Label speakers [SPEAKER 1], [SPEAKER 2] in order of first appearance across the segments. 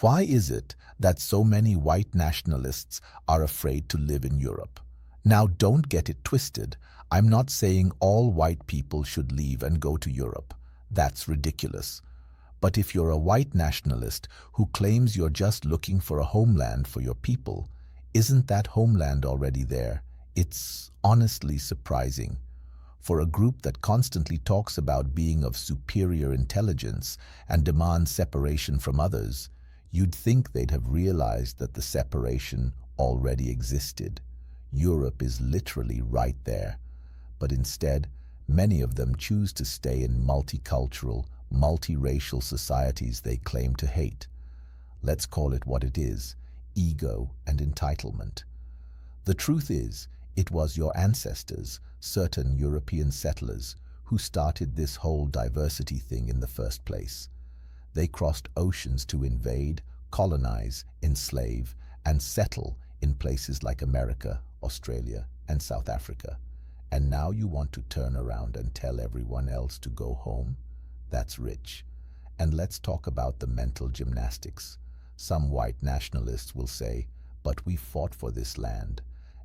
[SPEAKER 1] Why is it that so many white nationalists are afraid to live in Europe? Now, don't get it twisted. I'm not saying all white people should leave and go to Europe. That's ridiculous. But if you're a white nationalist who claims you're just looking for a homeland for your people, isn't that homeland already there? It's honestly surprising. For a group that constantly talks about being of superior intelligence and demands separation from others, you'd think they'd have realized that the separation already existed. Europe is literally right there. But instead, many of them choose to stay in multicultural, multiracial societies they claim to hate. Let's call it what it is: ego and entitlement. The truth is, it was your ancestors, certain European settlers, who started this whole diversity thing in the first place. They crossed oceans to invade, colonize, enslave, and settle in places like America, Australia, and South Africa. And now you want to turn around and tell everyone else to go home? That's rich. And let's talk about the mental gymnastics. Some white nationalists will say, "But we fought for this land,"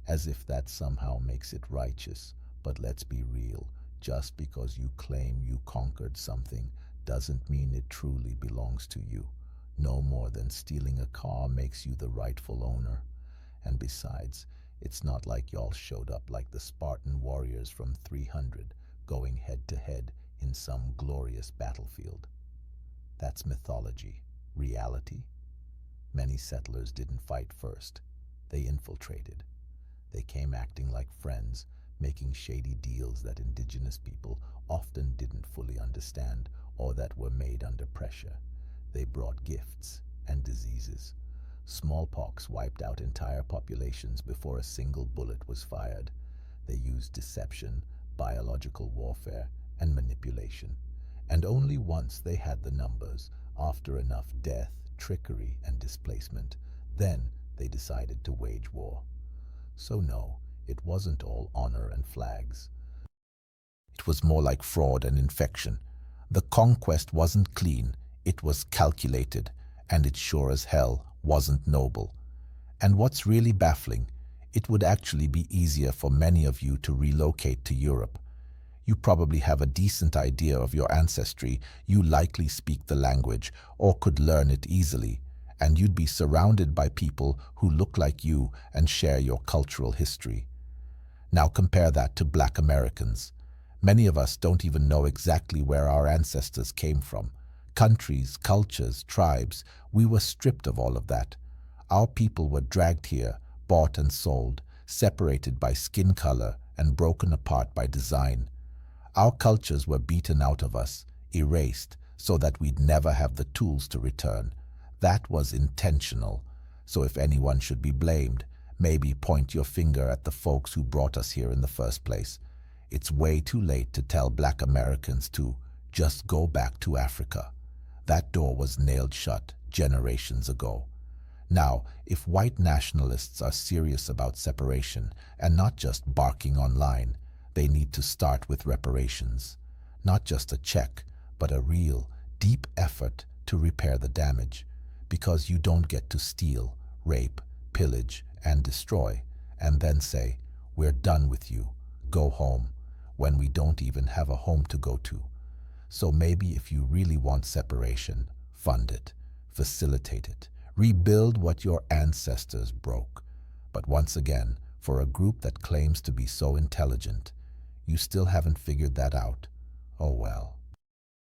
[SPEAKER 1] as if that somehow makes it righteous. But let's be real. Just because you claim you conquered something doesn't mean it truly belongs to you. No more than stealing a car makes you the rightful owner. And besides, it's not like y'all showed up like the Spartan warriors from 300, going head to head in some glorious battlefield. That's mythology. Reality? Many settlers didn't fight first. They infiltrated. They came acting like friends, making shady deals that indigenous people often didn't fully understand or that were made under pressure. They brought gifts and diseases. Smallpox wiped out entire populations before a single bullet was fired. They used deception, biological warfare, and manipulation. And only once they had the numbers, after enough death, trickery, and displacement, then they decided to wage war. So no, it wasn't all honor and flags. It was more like fraud and infection. The conquest wasn't clean, it was calculated, and it sure as hell wasn't noble. And what's really baffling, it would actually be easier for many of you to relocate to Europe. You probably have a decent idea of your ancestry, you likely speak the language or could learn it easily, and you'd be surrounded by people who look like you and share your cultural history. Now compare that to Black Americans. Many of us don't even know exactly where our ancestors came from. Countries, cultures, tribes, we were stripped of all of that. Our people were dragged here, bought and sold, separated by skin color and broken apart by design. Our cultures were beaten out of us, erased, so that we'd never have the tools to return. That was intentional. So if anyone should be blamed, maybe point your finger at the folks who brought us here in the first place. It's way too late to tell Black Americans to just go back to Africa. That door was nailed shut generations ago. Now, if white nationalists are serious about separation and not just barking online, they need to start with reparations. Not just a check, but a real, deep effort to repair the damage. Because you don't get to steal, rape, pillage, and destroy, and then say, "We're done with you, go home," when we don't even have a home to go to. So maybe if you really want separation, fund it, facilitate it, rebuild what your ancestors broke. But once again, for a group that claims to be so intelligent, you still haven't figured that out. Oh well.